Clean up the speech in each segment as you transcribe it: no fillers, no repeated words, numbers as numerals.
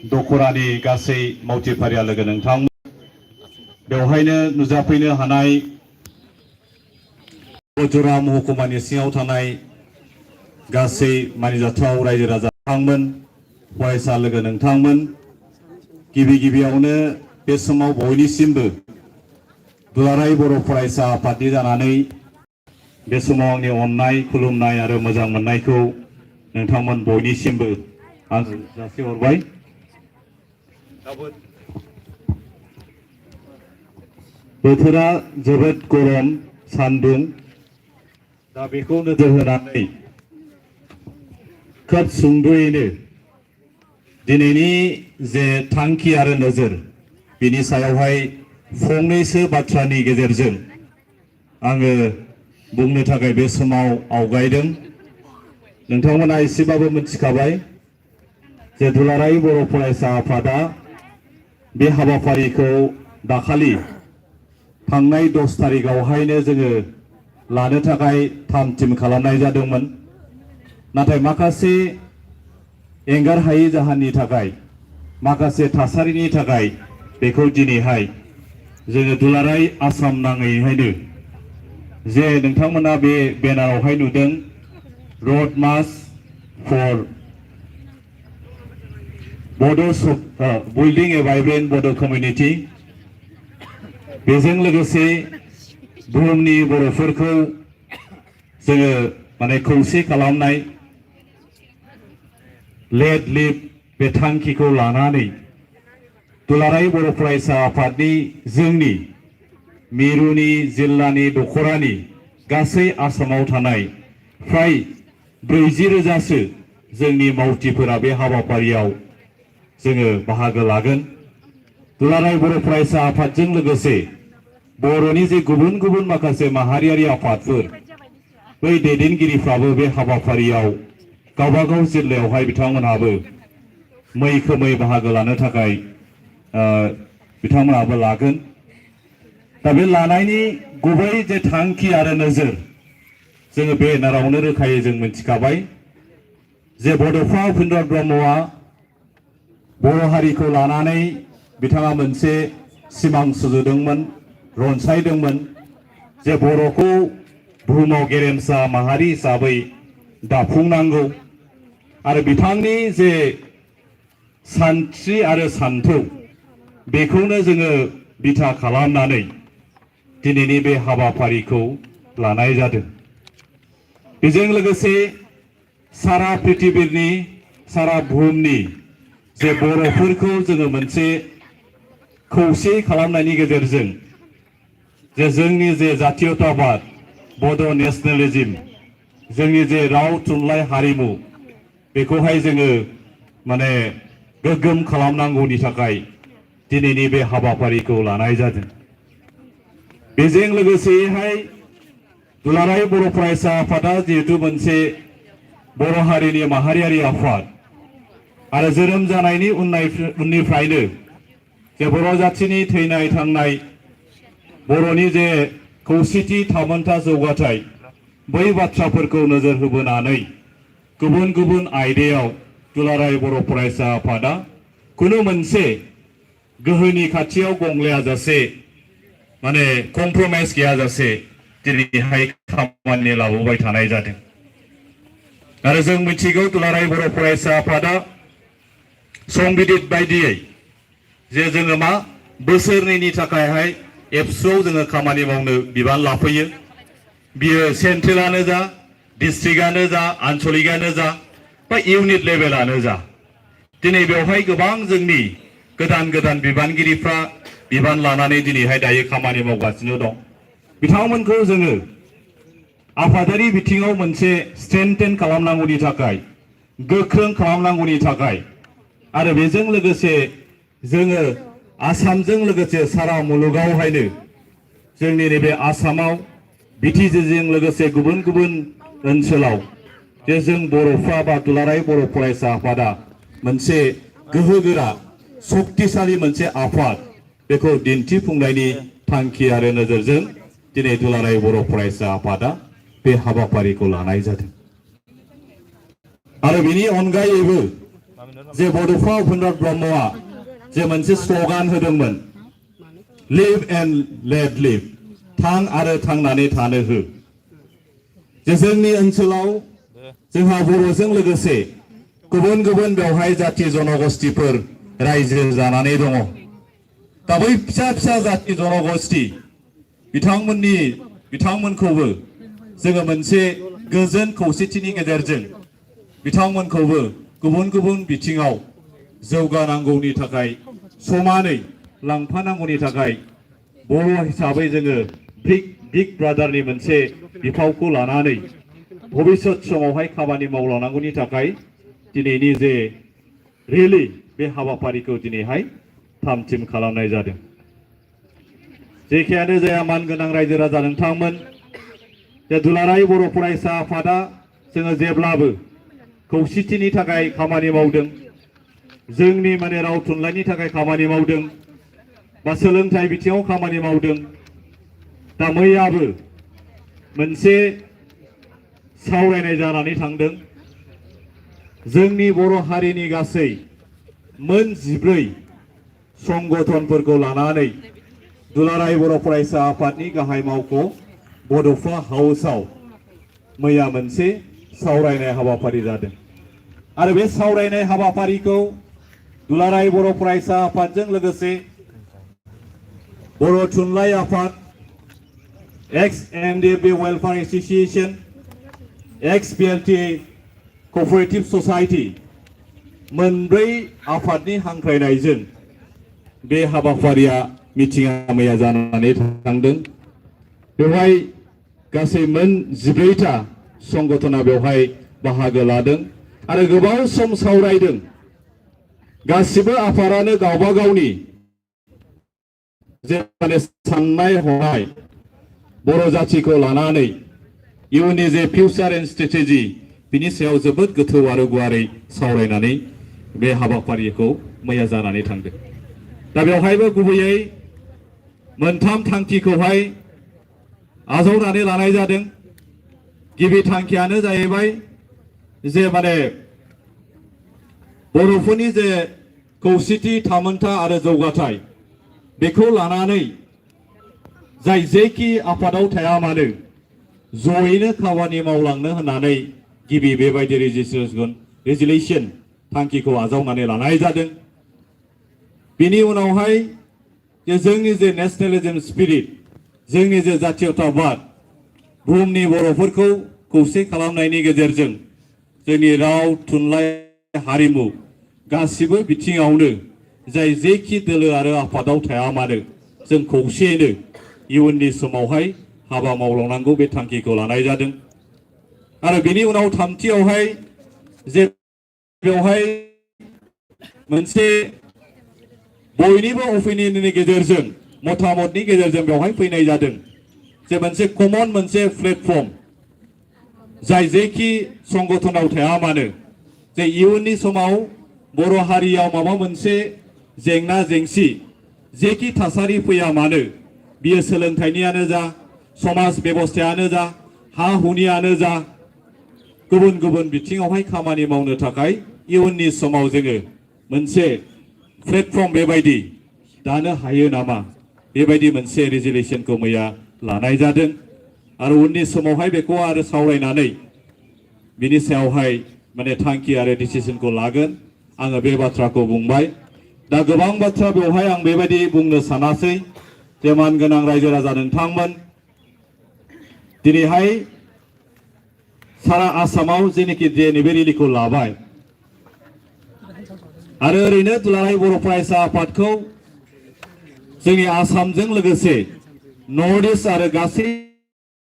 दखरानि गासै मावथिफारिया लोगो नोंथां बेवहायनो नुजाफैनो हानाय बजरा महकुमानि सिङाव थानाय गासै मानिजाथाव रायजो राजा नोंथांमोन फरायसा लोगो नोंथांमोन गिबियावनो बे समाव बयनिसिमबो दुलाराय बर' फरायसा आफादनि जानानै बे समाव आंनि अननाय खुलुमनाय आरो मोजां मोननायखौ नोंथांमोन बयनिसिमबो आं जासिहरबाय। बोथोरा जोबोद गरम सान्दुं दा बेखौ नोजोर होनानै खोब सुंद'यैनो दिनैनि जे थांखि आरो नोजोर बिनि सायावहाय फंनैसो बाथ्रानि गेजेरजों आङो बुंनो थाखाय बे समाव आवगायदों। नोंथांमोना एसेबाबो मिथिखाबाय जे दुलाराय बर' फरायसा आफादा बे हाबाफारिखौ दाखालि थांनाय 10 तारिखआवहायनो जोङो लानो थाखाय थाम थिम खालामनाय जादोंमोन। नाथाय माखासे एंगार हायै जाहोननि थाखाय माखासे थासारिनि थाखाय बेखौ दिनैहाय जोङो दुलाराय आसाम नाङैहायनो जे नोंथांमोना बे बेनारावहाय नुदों रोड मार्च फर बड' बिल्डिं ए वाइब्रेंट बड' कमिउनिटी बेजों लोगोसे बुहुमनि बर'फोरखौ जोङो माने खौसे खालामनाय लेट लिभ बे थांखिखौ लानानै दुलाराय बर' फरायसा आफादनि जोंनि मिरुनि जिल्लानि दखरानि गासै आसामाव थानाय फ्राय 40,000सो जोंनि मावथिफोरा बे हाबाफारियाव जोङो बाहागो लागोन। दुलाराय बर' फरायसा आफादजों लोगोसे बर'नि जे गुबुन गुबुन माखासे माहारियारि आफादफोर बै दैदेनगिरिफ्राबो बे हाबाफारियाव गावबागाव जिल्लायावहाय बिथांमोनहाबो मैखोमै बाहागो लानो थाखाय बिथांमोनहाबो लागोन। दा बे लानायनि गुबै जे थांखि आरो नोजोर जोङो बे नारावनो रोखायै जों मिथिखाबाय जे बड'फा उपेन्द्र ब्रह्मआ बर' हारिखौ लानानै बिथाङा मोनसे सिमां सुजुदोंमोन रनसायदोंमोन जे बर'खौ बुहुमाव गेरेमसा माहारि हिसाबै दाफुंनांगौ आरो बिथांनि जे सानस्रि आरो सान्थौ बेखौनो जोङो बिथा खालामनानै दिनैनि बे हाबाफारिखौ लानाय जादों। बेजों लोगोसे सारा पृथिबीनि सारा बुहुमनि जे बर'फोरखौ जोङो मोनसे खौसे खालामनायनि गेजेरजों जे जोंनि जे जातीयताबाद बड' नेशनेलिज्म जोंनि जे राव थुनलाइ हारिमु बेखौहाय जोङो माने गोग्गोम खालामनांगौनि थाखाय दिनैनि बे हाबाफारिखौ लानाय जादों। बेजों लोगोसेहाय दुलाराय बर' फरायसा आफादा जिहेतु मोनसे बर' हारिनि माहारियारि आफाद आरो जोनोम जानायनि उननिफ्रायनो जे बर' जाथिनि थैनाय थांनाय बर'नि जे खौसेथि थामोनथा जौगाथाय बै बाथ्राफोरखौ नोजोर होबोनानै गुबुन गुबुन आयदायाव दुलाराय बर' फरायसा आफादा खुनु मोनसे गोहोनि खाथियाव गंलायाजासे माने कमप्रमाइज गैयाजासे दिनैहाय खामानि लाबोबाय थानाय जादों। आरो जों मिथिगौ दुलाराय बर' फरायसा आफादा संबिजित बायदियै जे जोङो मा बोसोरनैनि थाखायहाय एबसुआव जोङो खामानि मावनो बिबान लाफैयो। बियो सेन्ट्रेलानो जा डिस्ट्रिक्टआनो जा आनसलिकआनो जा बा इउनिट लेभेलानो जा दिनै बेवहाय गोबां जोंनि गोदान गोदान बिबानगिरिफ्रा बिबान लानानै दिनैहाय दायो खामानि मावगासिनो दं। बिथांमोनखौ जोङो आफादारि बिथिङाव मोनसे स्ट्रेंथेन खालामनांगौनि थाखाय गोख्रों खालामनांगौनि थाखाय आरो बेजों लोगोसे जोङो आसामजों लोगोसे सारा मुलुगावहायनो जोंनि नैबे आसामाव बिटिसिजों लोगोसे गुबुन गुबुन ओनसोलाव जे जों बर'फ्रा बा दुलाराय बर' फरायसा आफादा मोनसे गोहोगोरा शक्तिशाली मोनसे आफाद बेखौ दिन्थिफुंनायनि थांखि आरो नोजोरजों दिनै दुलाराय बर' फरायसा आफादा बे हाबाफारिखौ लानाय जादों। आरो बेनि अनगायैबो जे बड'फा उपेन्द्र ब्रह्मआ जे मोनसे स्ल'गान होदोंमोन लिभ एन्ड लेट लिभ थां आरो थांनानै थानो हो जे जोंनि ओनसोलाव जोंहा बर'जों लोगोसे गुबुन गुबुन बेवहाय जाति जनगोष्ठीफोर रायजो जानानै दङ दा बै फिसा फिसा जाति जनगोष्ठी बिथांमोनखौबो जोङो मोनसे गोजोन खौसेथिनि गेजेरजों बिथांमोनखौबो गुबुन गुबुन बिथिङाव जौगानांगौनि थाखाय समानै लांफानांगौनि थाखाय बर' हिसाबै जोङो बिग ब्रादारनि मोनसे बिफावखौ लानानै भबिष्यत समावहाय खामानि मावलांनांगौनि थाखाय दिनैनि जे रेलि बे हाबाफारिखौ दिनैहाय थामथिम खालामनाय जादों जेखियानो जाया मानगोनां रायजो राजा नोंथांमोन जे दुलाराय बर' फरायसा आफादा जोङो जेब्लाबो खौसेथिनि थाखाय खामानि मावदों जोंनि माने राव थुनलाइनि थाखाय खामानि मावदों बा सोलोंथाइ बिथिङाव खामानि मावदों दा मैयाबो मोनसे सावरायनाय जानानै थांदों जोंनि बर' हारिनि गासै मोन 14 संगठनफोरखौ लानानै दुलाराय बर' फरायसा आफादनि गाहाय मावख' बड'फा हाउसआव मैया मोनसे सावरायनाय हाबाफारि जादों आरो बे सावरायनाय हाबाफारिखौ दुलाराय बर' फरायसा आफादजों लोगोसे बर' थुनलाइ आफाद XMDB welfare association XPLT cooperative society मोनब्रै आफादनि हांख्रायनायजों बे हाबाफारिया मिथिङा मैया जानानै थांदों बेवहाय गासै मोन 14टा संगठना बेवहाय बाहागो लादों आरो गोबाव सम सावरायदों गासिबो आफादानो गावबा गावनि जे माने साननाय हनाय बर' जातिखौ लानानै इयुननि जे फिउचार एन्ड स्ट्रेटेजि बिनि सायाव जोबोद गोथौ आरो गुवारै सावरायनानै बे हाबाफारिखौ मैया जानानै थांदों दा बेवहायबो गुबैयै मोनथाम थांखिखौहाय आजावनानै लानाय जादों गिबि थांखियानो जाहैबाय जे माने बर'फोरनि जे खौसेथि थामोनथा आरो जौगाथाय बेखौ लानानै जाय जेखि आफादाव थाया मानो जयैनो खामानि मावलांनो होननानै गिबि बेबायदि रेजुलेसन थांखिखौ आजावनानै लानाय जादों बेनि उनावहाय जे जोंनि जे नेशनेलिज्म स्पिरिट जोंनि जे जातीयताबाद बुहुमनि बर'फोरखौ खौसे खालामनायनि गेजेरजों जोंनि राव थुनलाइ हारिमु गासिबो बिथिङावनो जाय जेखि दोलो आरो आफादाव थाया मानो जों खौसेयैनो इयुननि समावहाय हाबा मावलांनांगौ बे थांखिखौ लानाय जादों आरो बेनि उनाव थामथियावहाय जे बेवहाय मोनसे बयनिबो अपिनियननि गेजेरजों मतामतनि गेजेरजों बेवहाय फैनाय जादों जे मोनसे कमन मोनसे प्लेटफर्म जाय जेखि संगठनाव थाया मानो जे इयुननि समाव बर' हारियाव माबा मोनसे जेंना जेंसि जेखि थासारि फैया मानो बियो सोलोंथाइनियानो जा समाज बेबस्थायानो जा हा हुनियानो जा गुबुन गुबुन बिथिङावहाय खामानि मावनो थाखाय इयुननि समाव जोङो मोनसे प्लेटफर्म बेबायदि दानो हायो नामा बेबायदि मोनसे रेजुलेसनखौ मैया लानाय जादों आरो उननि समावहाय बेखौ आरो सावरायनानै बिनि सायावहाय माने थांखि आरो डिसिजनखौ लागोन आङो बे बाथ्राखौ बुंबाय दा गोबां बाथ्रा बेवहाय आं बेबायदि बुंनो सानासै जे मानगोनां रायजो राजा नोंथांमोन दिनैहाय सारा आसामाव जेनोखि जे नैबे रेलिखौ लाबाय आरो ओरैनो दुलाराय बर' फरायसा आफादखौ जोंनि आसामजों लोगोसे नर्थ इस्ट आरो गासै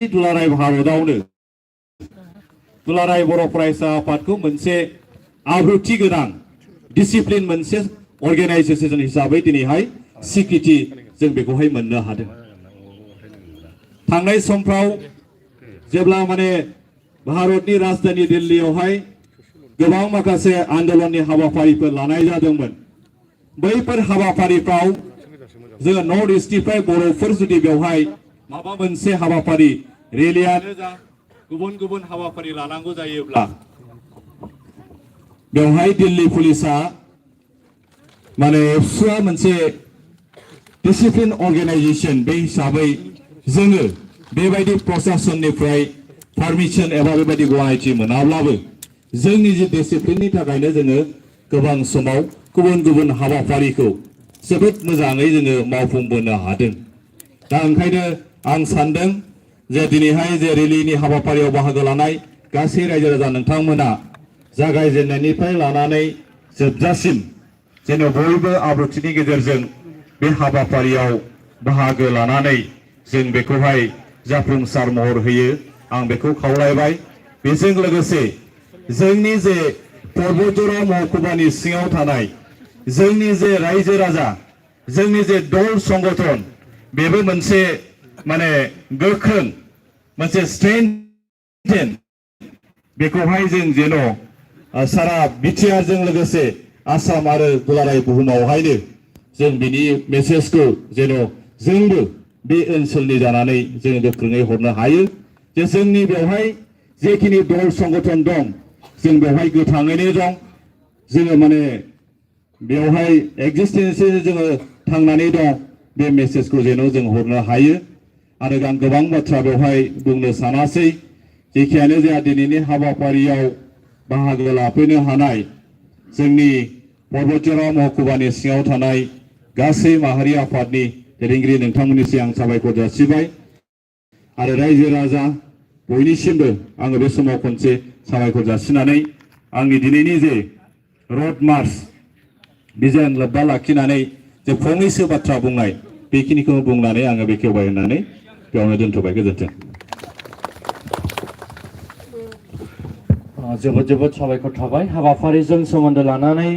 दुलाराय भारतआवनो दुलाराय बर' फरायसा आफादखौ मोनसे आब्रुथि गोनां डिसिप्लिन मोनसे अर्गेनाइजेसन हिसाबै दिनैहाय स्वीकृति जों बेखौहाय मोननो हादों थांनाय समफ्राव जेब्ला माने भारतनि राजधानी दिल्लीयावहाय गोबां माखासे आन्दोलननि हाबाफारिफोर लानाय जादोंमोन बैफोर हाबाफारिफ्राव जोङो नर्थ इस्टनिफ्राय बर'फोर जुदि बेवहाय माबा मोनसे हाबाफारि रेलियानो जा गुबुन गुबुन हाबाफारि लानांगौ जायोब्ला बेवहाय दिल्ली पुलिसा माने एबसुआ मोनसे डिसिप्लिन अर्गेनाइजेशन बे हिसाबै जोङो बेबायदि प्रशासननिफ्राय पारमिशन एबा बेबायदि गनायथि मोनाब्लाबो जोंनि जे डिसिप्लिननि थाखायनो जोङो गोबां समाव गुबुन गुबुन हाबाफारिखौ जोबोद मोजाङै जोङो मावफुंबोनो हादों। दा ओंखायनो आं सानदों जे दिनैहाय जे रेलिनि हाबाफारियाव बाहागो लानाय गासै रायजो राजा नोंथांमोना जागायजेननायनिफ्राय लानानै जोबजासिम जेन' बयबो आब्रुथिनि गेजेरजों बे हाबाफारियाव बाहागो लानानै जों बेखौहाय जाफुंसार महर होयो आं बेखौ खावलायबाय। बेजों लोगोसे जोंनि जे पर्बतजरा महकुमानि सिङाव थानाय जोंनि जे रायजो राजा जोंनि जे दल संगठन बेबो मोनसे माने गोख्रों मोनसे स्ट्रेंथेन बेखौहाय जों जेन' सारा बिटिआरजों लोगोसे आसाम आरो दुलाराय बुहुमावहायनो जों बिनि मेसेजखौ जेन' जोंबो बे ओनसोलनि जानानै जों गोख्रोङै हरनो हायो जे जोंनि बेवहाय जेखिनि दल संगठन दं जों बेवहाय गोथाङैनो दं जोङो माने बेवहाय एक्जिस्टेन्सै जोङो थांनानै दं बे मेसेजखौ जेन' जों हरनो हायो। आरो आं गोबां बाथ्रा बेवहाय बुंनो सानासै जेखियानो जाया दिनैनि हाबाफारियाव बाहागो लाफैनो हानाय जोंनि पर्बतजरा महकुमानि सिङाव थानाय गासै माहारि आफादनि दैदेनगिरि नोंथांमोननिसिम आं साबायखर जासिबाय आरो रायजो राजा बयनिसिमबो आङो बे समाव खनसे साबायखर जासिनानै आंनि दिनैनि जे रड मार्च बेजों लोब्बा लाखिनानै जे फंनैसो बाथ्रा बुंनाय बेखिनिखौ बुंनानै आङो बेखेवबाय होननानै बेयावनो दोनथ'बाय। गोजोन्थों। जोबोद जोबोद साबायखर थाबाय हाबाफारिजों सोमोन्दो लानानै